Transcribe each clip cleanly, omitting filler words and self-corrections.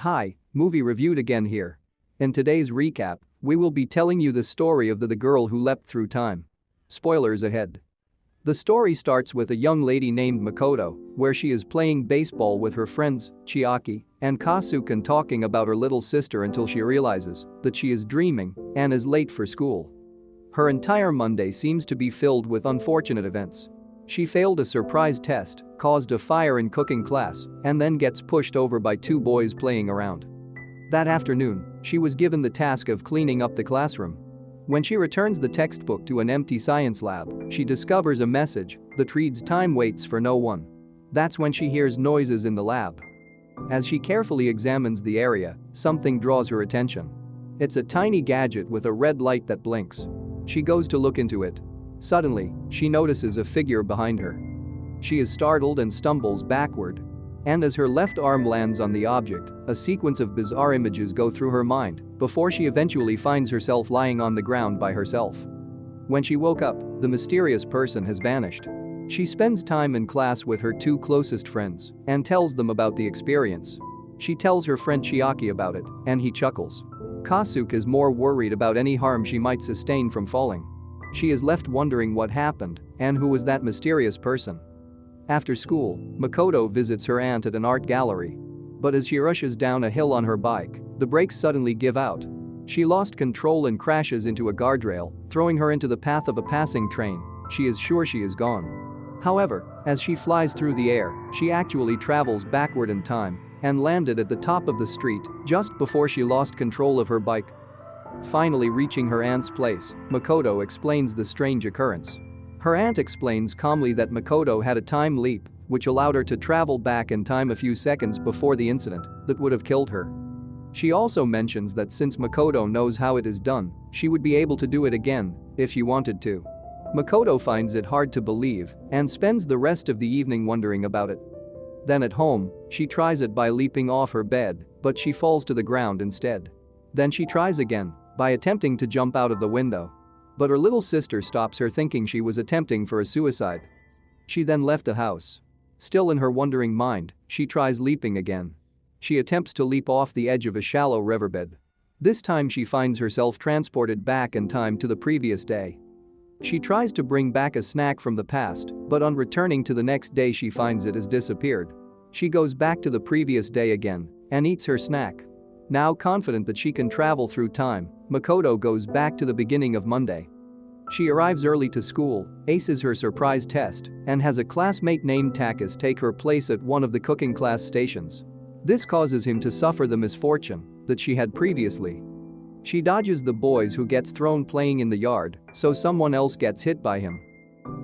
Hi, movie reviewed again here. In today's recap, we will be telling you the story of the girl who leapt through time. Spoilers ahead. The story starts with a young lady named Makoto, where she is playing baseball with her friends, Chiaki and Kasuke, and talking about her little sister until she realizes that she is dreaming and is late for school. Her entire Monday seems to be filled with unfortunate events. She failed a surprise test, caused a fire in cooking class, and then gets pushed over by two boys playing around. That afternoon, she was given the task of cleaning up the classroom. When she returns the textbook to an empty science lab, she discovers a message that reads, "Time waits for no one." That's when she hears noises in the lab. As she carefully examines the area, something draws her attention. It's a tiny gadget with a red light that blinks. She goes to look into it. Suddenly, she notices a figure behind her. She is startled and stumbles backward. And as her left arm lands on the object, a sequence of bizarre images go through her mind before she eventually finds herself lying on the ground by herself. When she woke up, the mysterious person has vanished. She spends time in class with her two closest friends and tells them about the experience. She tells her friend Chiaki about it, and he chuckles. Kasuke is more worried about any harm she might sustain from falling. She is left wondering what happened and who was that mysterious person. After school, Makoto visits her aunt at an art gallery. But as she rushes down a hill on her bike, the brakes suddenly give out. She lost control and crashes into a guardrail, throwing her into the path of a passing train. She is sure she is gone. However, as she flies through the air, she actually travels backward in time and landed at the top of the street just before she lost control of her bike. Finally reaching her aunt's place, Makoto explains the strange occurrence. Her aunt explains calmly that Makoto had a time leap, which allowed her to travel back in time a few seconds before the incident that would have killed her. She also mentions that since Makoto knows how it is done, she would be able to do it again if she wanted to. Makoto finds it hard to believe and spends the rest of the evening wondering about it. Then at home, she tries it by leaping off her bed, but she falls to the ground instead. Then she tries again by attempting to jump out of the window. But her little sister stops her, thinking she was attempting for a suicide. She then left the house. Still in her wondering mind, she tries leaping again. She attempts to leap off the edge of a shallow riverbed. This time she finds herself transported back in time to the previous day. She tries to bring back a snack from the past, but on returning to the next day she finds it has disappeared. She goes back to the previous day again and eats her snack. Now confident that she can travel through time, Makoto goes back to the beginning of Monday. She arrives early to school, aces her surprise test, and has a classmate named Takus take her place at one of the cooking class stations. This causes him to suffer the misfortune that she had previously. She dodges the boys who gets thrown playing in the yard, so someone else gets hit by him.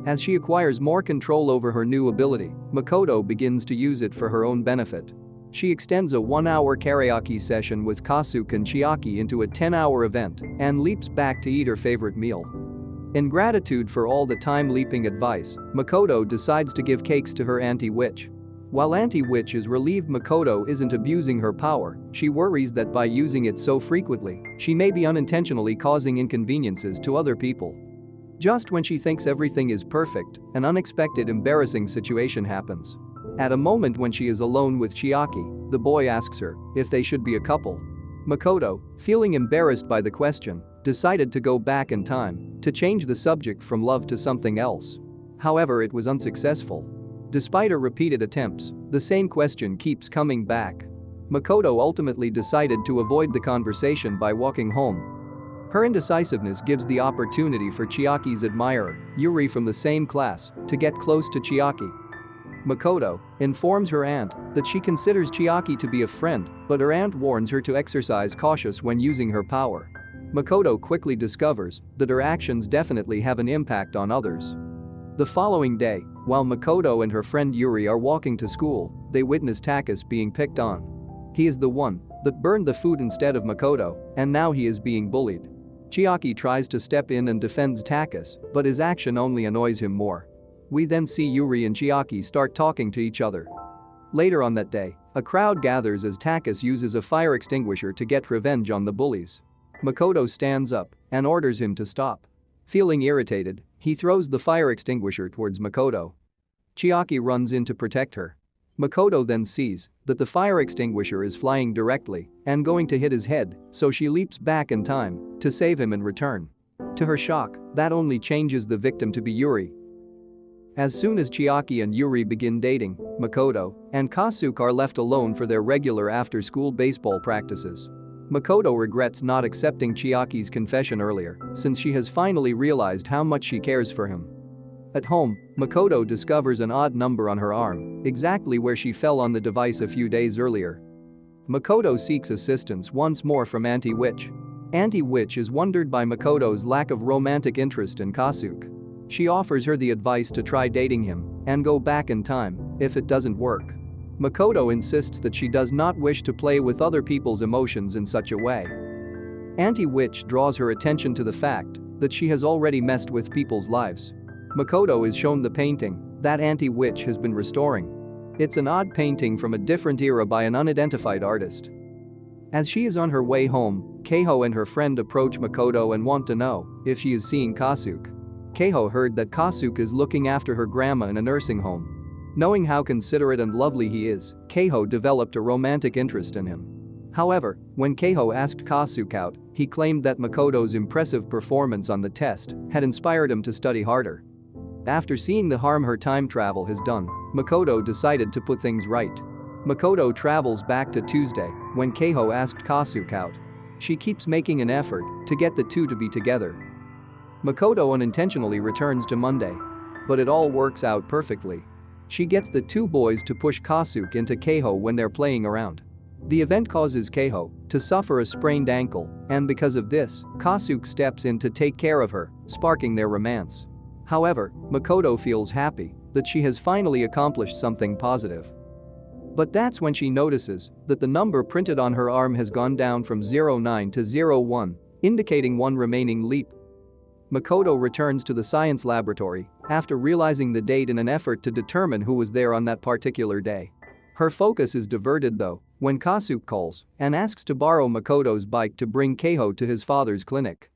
As she acquires more control over her new ability, Makoto begins to use it for her own benefit. She extends a 1-hour karaoke session with Kasuke and Chiaki into a 10-hour event and leaps back to eat her favorite meal. In gratitude for all the time-leaping advice, Makoto decides to give cakes to her Auntie Witch. While Auntie Witch is relieved Makoto isn't abusing her power, she worries that by using it so frequently, she may be unintentionally causing inconveniences to other people. Just when she thinks everything is perfect, an unexpected embarrassing situation happens. At a moment when she is alone with Chiaki, the boy asks her if they should be a couple. Makoto, feeling embarrassed by the question, decided to go back in time to change the subject from love to something else. However, it was unsuccessful. Despite her repeated attempts, the same question keeps coming back. Makoto ultimately decided to avoid the conversation by walking home. Her indecisiveness gives the opportunity for Chiaki's admirer, Yuri from the same class, to get close to Chiaki. Makoto informs her aunt that she considers Chiaki to be a friend, but her aunt warns her to exercise caution when using her power. Makoto quickly discovers that her actions definitely have an impact on others. The following day, while Makoto and her friend Yuri are walking to school, they witness Takus being picked on. He is the one that burned the food instead of Makoto, and now he is being bullied. Chiaki tries to step in and defends Takus, but his action only annoys him more. We then see Yuri and Chiaki start talking to each other. Later on that day, a crowd gathers as Takus uses a fire extinguisher to get revenge on the bullies. Makoto stands up and orders him to stop. Feeling irritated, he throws the fire extinguisher towards Makoto. Chiaki runs in to protect her. Makoto then sees that the fire extinguisher is flying directly and going to hit his head, so she leaps back in time to save him in return. To her shock, that only changes the victim to be Yuri. As soon as Chiaki and Yuri begin dating, Makoto and Kasuke are left alone for their regular after-school baseball practices. Makoto regrets not accepting Chiaki's confession earlier, since she has finally realized how much she cares for him. At home, Makoto discovers an odd number on her arm, exactly where she fell on the device a few days earlier. Makoto seeks assistance once more from Auntie Witch. Auntie Witch is wondered by Makoto's lack of romantic interest in Kasuke. She offers her the advice to try dating him and go back in time if it doesn't work. Makoto insists that she does not wish to play with other people's emotions in such a way. Auntie Witch draws her attention to the fact that she has already messed with people's lives. Makoto is shown the painting that Auntie Witch has been restoring. It's an odd painting from a different era by an unidentified artist. As she is on her way home, Keiho and her friend approach Makoto and want to know if she is seeing Kasuke. Keiho heard that Kasuke is looking after her grandma in a nursing home. Knowing how considerate and lovely he is, Keiho developed a romantic interest in him. However, when Keiho asked Kasuke out, he claimed that Makoto's impressive performance on the test had inspired him to study harder. After seeing the harm her time travel has done, Makoto decided to put things right. Makoto travels back to Tuesday when Keiho asked Kasuke out. She keeps making an effort to get the two to be together. Makoto unintentionally returns to Monday. But it all works out perfectly. She gets the two boys to push Kasuke into Keiho when they're playing around. The event causes Keiho to suffer a sprained ankle, and because of this, Kasuke steps in to take care of her, sparking their romance. However, Makoto feels happy that she has finally accomplished something positive. But that's when she notices that the number printed on her arm has gone down from 09 to 01, indicating one remaining leap. Makoto returns to the science laboratory after realizing the date in an effort to determine who was there on that particular day. Her focus is diverted though when Kasuke calls and asks to borrow Makoto's bike to bring Keiho to his father's clinic.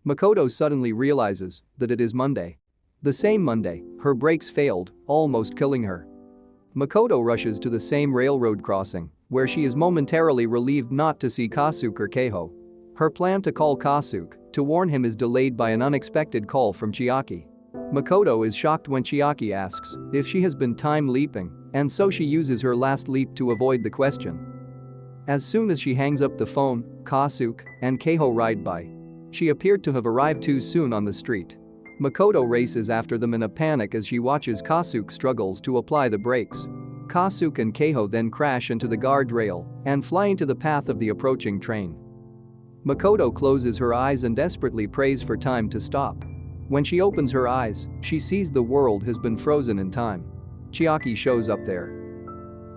Makoto suddenly realizes that it is Monday. The same Monday, her brakes failed, almost killing her. Makoto rushes to the same railroad crossing, where she is momentarily relieved not to see Kasuke or Keiho. Her plan to call Kasuke to warn him is delayed by an unexpected call from Chiaki. Makoto is shocked when Chiaki asks if she has been time leaping, and so she uses her last leap to avoid the question. As soon as she hangs up the phone, Kasuke and Keiho ride by. She appeared to have arrived too soon on the street. Makoto races after them in a panic as she watches Kasuke struggles to apply the brakes. Kasuke and Keiho then crash into the guardrail and fly into the path of the approaching train. Makoto closes her eyes and desperately prays for time to stop. When she opens her eyes, she sees the world has been frozen in time. Chiaki shows up there.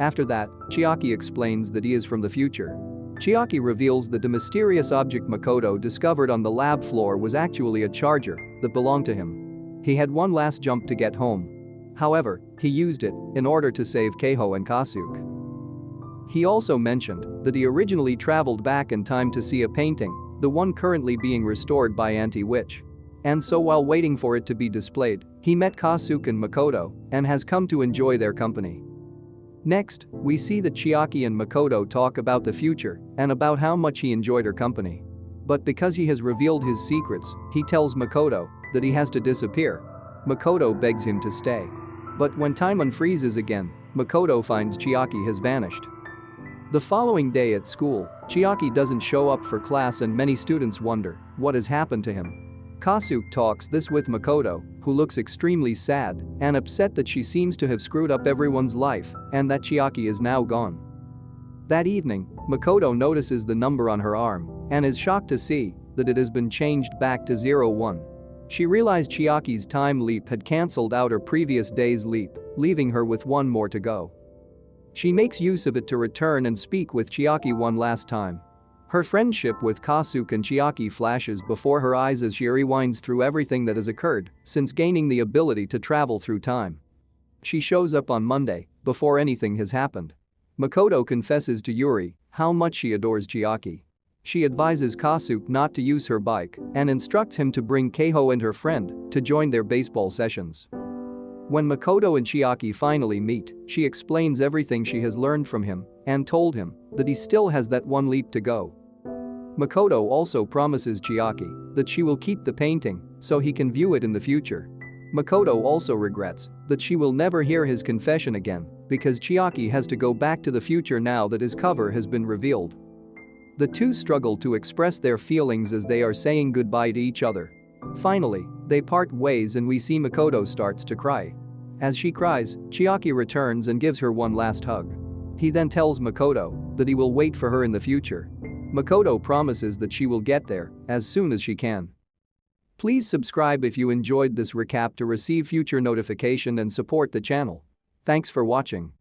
After that, Chiaki explains that he is from the future. Chiaki reveals that the mysterious object Makoto discovered on the lab floor was actually a charger that belonged to him. He had one last jump to get home. However, he used it in order to save Keiho and Kasuke. He also mentioned that he originally traveled back in time to see a painting, the one currently being restored by Auntie Witch. And so while waiting for it to be displayed, he met Kasuke and Makoto and has come to enjoy their company. Next, we see that Chiaki and Makoto talk about the future and about how much he enjoyed her company. But because he has revealed his secrets, he tells Makoto that he has to disappear. Makoto begs him to stay. But when time unfreezes again, Makoto finds Chiaki has vanished. The following day at school, Chiaki doesn't show up for class and many students wonder what has happened to him. Kasuke talks this with Makoto, who looks extremely sad and upset that she seems to have screwed up everyone's life and that Chiaki is now gone. That evening, Makoto notices the number on her arm and is shocked to see that it has been changed back to 01. She realized Chiaki's time leap had cancelled out her previous day's leap, leaving her with one more to go. She makes use of it to return and speak with Chiaki one last time. Her friendship with Kasuke and Chiaki flashes before her eyes as she rewinds through everything that has occurred since gaining the ability to travel through time. She shows up on Monday before anything has happened. Makoto confesses to Yuri how much she adores Chiaki. She advises Kasuke not to use her bike and instructs him to bring Keiho and her friend to join their baseball sessions. When Makoto and Chiaki finally meet, she explains everything she has learned from him and told him that he still has that one leap to go. Makoto also promises Chiaki that she will keep the painting so he can view it in the future. Makoto also regrets that she will never hear his confession again because Chiaki has to go back to the future now that his cover has been revealed. The two struggle to express their feelings as they are saying goodbye to each other. Finally, they part ways and we see Makoto starts to cry. As she cries, Chiaki returns and gives her one last hug. He then tells Makoto that he will wait for her in the future. Makoto promises that she will get there as soon as she can. Please subscribe if you enjoyed this recap to receive future notification and support the channel. Thanks for watching.